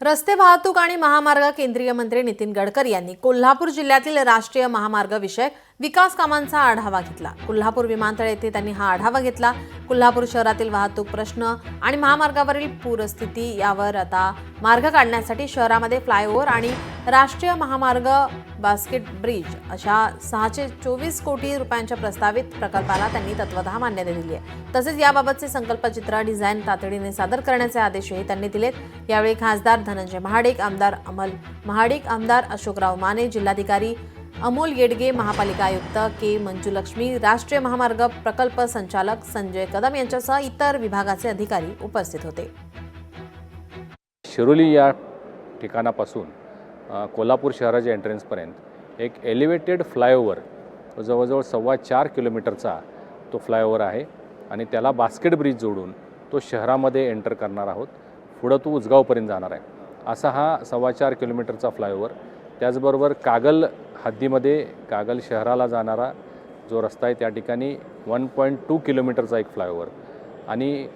रस्ते वाहतूक आणि महामार्ग केंद्रीय मंत्री नितीन गडकरी यांनी कोल्हापूर जिल्ह्यातील राष्ट्रीय महामार्ग विषयक विकास कामांचा आढावा घेतला। कोल्हापूर विमानतळ येथे त्यांनी हा आढावा घेतला। कोल्हापूर शहरातील वाहतूक प्रश्न आणि महामार्गावरील पूरस्थिती यावर आता मार्ग काढण्यासाठी शहरामध्ये फ्लायओव्हर आणि राष्ट्रीय महामार्ग बास्केट ब्रिज अशा 624 कोटी रुपयांच्या प्रस्तावित प्रकल्पाला त्यांनी तत्वतः मान्यता दिली आहे। तसेच याबाबतचे संकल्पचित्र डिझाईन तातडीने सादर करण्याचे आदेशही त्यांनी दिलेत। यावेळी खासदार धनंजय महाडिक, आमदार अमल महाडिक, आमदार अशोकराव माने, जिल्हाधिकारी अमोल येडगे, महापालिका आयुक्त के मंजुलक्ष्मी, राष्ट्रीय महामार्ग प्रकल्प संचालक संजय कदम यांच्यासह इतर विभागाचे अधिकारी उपस्थित होते। शिरोली या ठिकाणापासून कोल्हापूर शहराच्या एंट्रन्सपर्यंत एक एलिव्हेटेड फ्लायओव्हर जवळजवळ 4.25 किलोमीटरचा तो फ्लायओव्हर आहे आणि त्याला बास्केट ब्रिज जोडून तो शहरामध्ये एंटर करणार आहोत। पुढे तो उजगावपर्यंत जाणार आहे। असा हा 4.25 किलोमीटरचा फ्लायओव्हर, त्याचबरोबर कागल हद्दीमध्ये कागल शहराला जाणारा जो रस्ता आहे त्या ठिकाणी 1.2 किलोमीटरचा एक फ्लायओव्हर आणि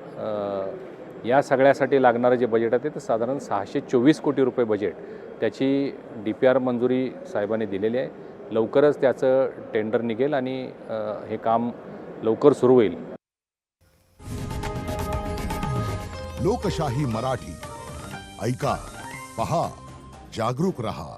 या सगळ्यासाठी लागणारं जे बजेट आहे ते साधारण 624 कोटी रुपये बजेट त्याची DPR मंजुरी साहेबांनी दिलेली आहे। लवकरच त्याचं टेंडर निघेल आणि हे काम लवकर सुरू होईल। लोकशाही मराठी ऐका, पहा, जागरूक रहा।